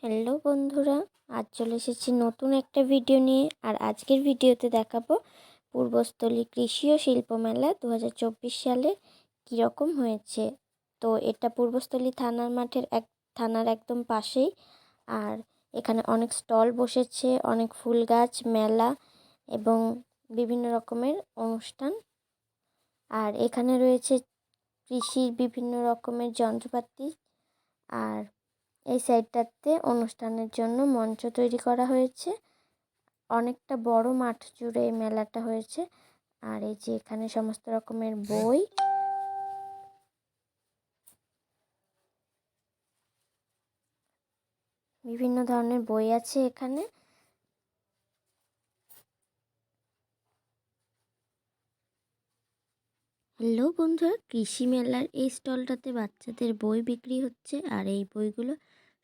Hello বন্ধুরা, আজ চলে এসেছি নতুন একটা ভিডিও নিয়ে। আর আজকের ভিডিওতে দেখাবো পূর্বস্থলী কৃষি ও শিল্প মেলা 2024 সালে কীরকম হয়েছে। তো এটা পূর্বস্থলী থানার একদম পাশেই। আর এখানে অনেক স্টল বসেছে, অনেক ফুল গাছ, মেলা এবং বিভিন্ন রকমের অনুষ্ঠান। আর এখানে রয়েছে কৃষির বিভিন্ন রকমের যন্ত্রপাতি। আর এই সাইডটাতে অনুষ্ঠানের জন্য মঞ্চ তৈরি করা হয়েছে। অনেকটা বড় মাঠ জুড়ে এই মেলাটা হয়েছে। আর এই যে এখানে সমস্ত রকমের বই, বিভিন্ন ধরনের বই আছে এখানে। হ্যালো বন্ধুরা, কৃষি মেলার এই স্টলটাতে বাচ্চাদের বই বিক্রি হচ্ছে। আর এই বইগুলো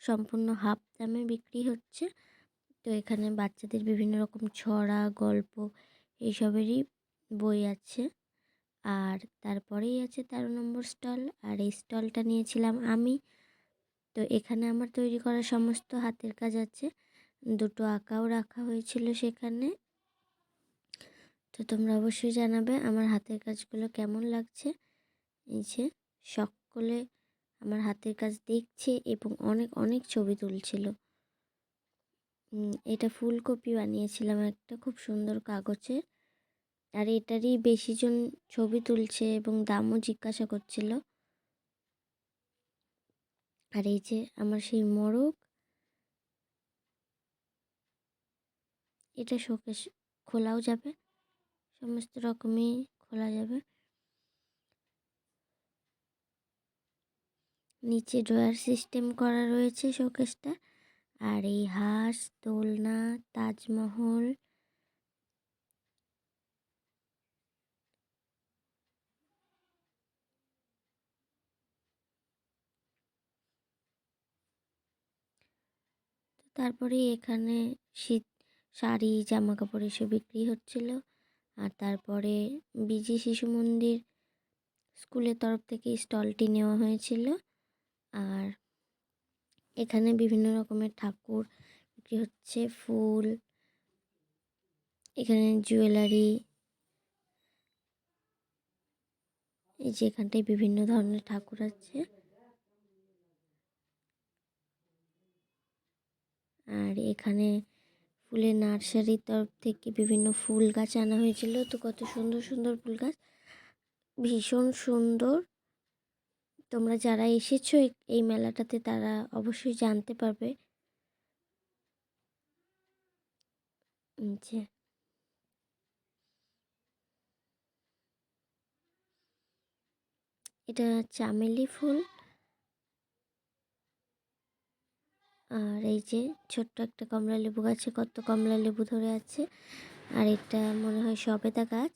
সম্পূর্ণ হাফ দামে বিক্রি হচ্ছে। তো এখানে বাচ্চাদের বিভিন্ন রকম ছড়া, গল্প এইসবেরই বই আছে। আর তারপরেই আছে 13 নম্বর স্টল। আর এই স্টলটা নিয়েছিলাম আমি। তো এখানে আমার তৈরি করা সমস্ত হাতের কাজ আছে, দুটো আঁকাও রাখা হয়েছিল সেখানে। তো তোমরা অবশ্যই জানাবে আমার হাতের কাজগুলো কেমন লাগছে। এই যে সকলে আমার হাতের কাজ দেখছে এবং অনেক অনেক ছবি তুলছিল। এটা ফুলকপি বানিয়েছিলাম একটা, খুব সুন্দর কাগজের। আর এটারই বেশিজন ছবি তুলছে এবং দামও জিজ্ঞাসা করছিল। আর এই যে আমার সেই মোরগ, এটা শোকেস খোলাও যাবে, সমস্ত রকমই খোলা যাবে। নিচে ড্রয়ার সিস্টেম করা রয়েছে শোকেসটা। আর এই হাঁস, দোলনা, তাজমহল, তারপরে এখানে শীত শাড়ি, জামা কাপড় এসব বিক্রি হচ্ছিল। আর তারপরে বিজি শিশু মন্দির স্কুলের তরফ থেকে স্টলটি নেওয়া হয়েছিল। আর এখানে বিভিন্ন রকমের ঠাকুর বিক্রি হচ্ছে, ফুল, এখানে জুয়েলারি। এই যে এখানটায় বিভিন্ন ধরনের ঠাকুর আছে। আর এখানে ফুলের নার্সারির তরফ থেকে বিভিন্ন ফুল গাছ আনা হয়েছিল। তো কত সুন্দর সুন্দর ফুল গাছ, ভীষণ সুন্দর। তোমরা যারা এসেছো এই মেলাটাতে তারা অবশ্যই জানতে পারবে। যে এটা চামেলি ফুল। আর এই যে ছোট্ট একটা কমলা লেবু গাছে কত কমলা লেবু ধরে আছে। আর এটা মনে হয় সবেদা গাছ।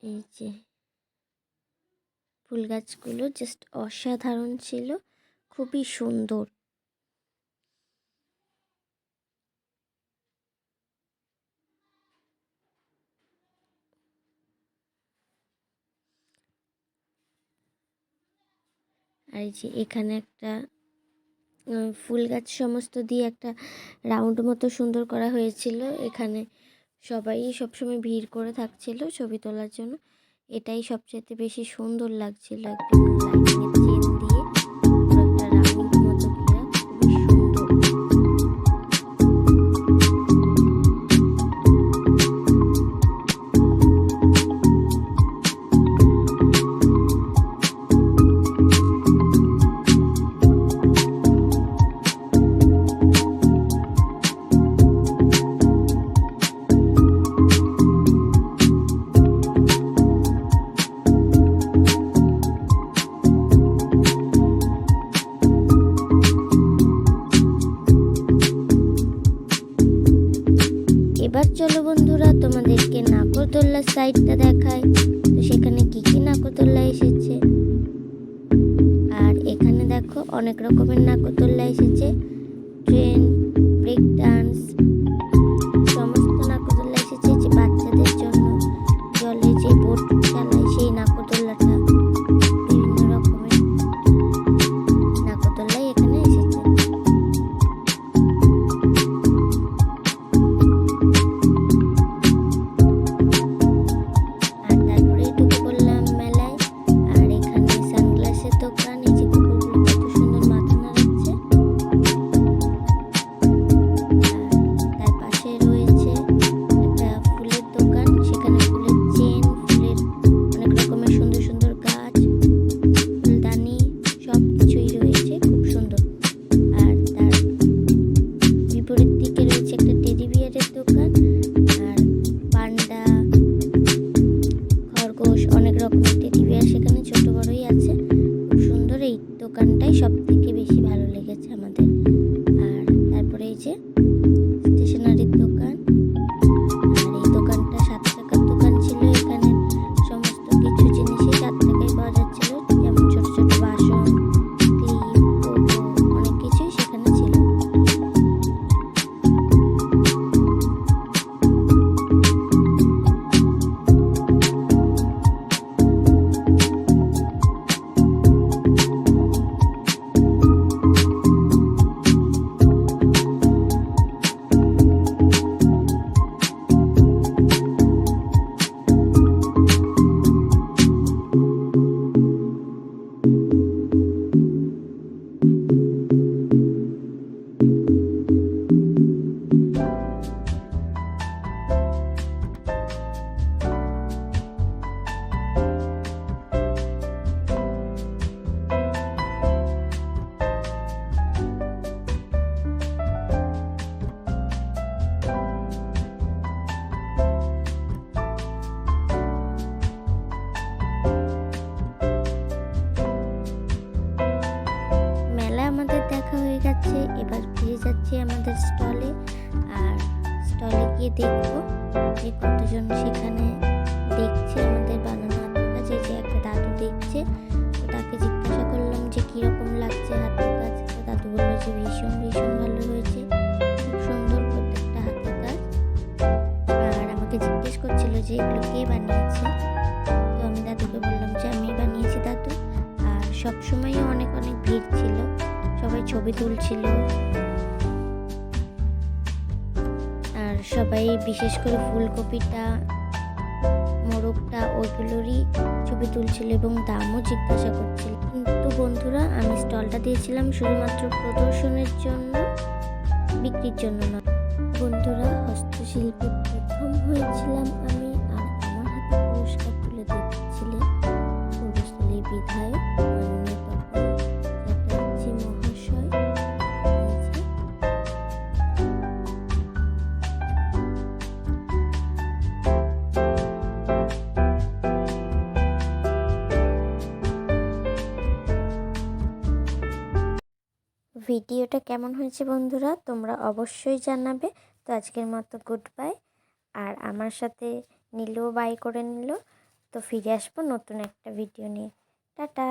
এই যে ফুল গাছগুলো জাস্ট অসাধারণ ছিল, খুবই সুন্দর। আর এই যে এখানে একটা ফুল গাছ সমস্ত দিয়ে একটা রাউন্ড মতো সুন্দর করা হয়েছিল। এখানে সবাই সবসময় ভিড় করে থাকছিল ছবি তোলার জন্য। এটাই সবচেয়ে বেশি সুন্দর লাগছিল, একদম লাইটিংয়ের চেন দিয়ে পুরো একটা রাউন্ড মতো ঘেরা, খুবই সুন্দর। এবার চলো বন্ধুরা, তোমাদেরকে নাগরদোল্লার সাইডটা দেখায়। তো সেখানে কি কি নাগরদোল্লা এসেছে। আর এখানে দেখো অনেক রকমের নাগরদোল্লা এসেছে, ট্রেন, ব্রেক ডান্স, সমস্ত নাগরদোল্লা এসেছে। যে বাচ্চাদের জন্য জলে যে বোট চালায় সেই নাগরদোল্লাটা, বিভিন্ন রকমের দেখবো যে কতজন সেখানে দেখছে আমাদের বানানো হাতের কাজ। এই যে একটা দাদু দেখছে, তো তাকে জিজ্ঞাসা করলাম যে কীরকম লাগছে হাতের কাজ। তো দাদু বললো যে ভীষণ ভীষণ ভালো হয়েছে, খুব সুন্দর প্রত্যেকটা হাতের কাজ। আর আমাকে জিজ্ঞেস করছিল যে এগুলো কে বানিয়েছে। তো আমি দাদুকে বললাম যে আমি বানিয়েছি দাদু। আর সবসময়ই অনেক অনেক ভিড় ছিল, সবাই ছবি তুলছিল। আর সবাই বিশেষ করে ফুলকপিটা, মোরগটা ওইগুলোরই ছবি তুলছিল এবং দামও জিজ্ঞাসা করছিল। কিন্তু বন্ধুরা, আমি স্টলটা দিয়েছিলাম শুধুমাত্র প্রদর্শনের জন্য, বিক্রির জন্য নয়। বন্ধুরা, হস্তশিল্পে প্রথম হয়েছিলাম আমি, আর আমার হাতে পুরস্কার তুলে দিচ্ছিলেন পূর্বস্থলীর বিধায়ক মাননীয় তপন চ্যাটার্জি মহাশয়। ভিডিওটা কেমন হয়েছে বন্ধুরা, তোমরা অবশ্যই জানাবে। তো আজকের মতো গুড বাই। আর আমার সাথে নীলও বাই করে নিল। তো ফিরে আসবো নতুন একটা ভিডিও নিয়ে। টাটা।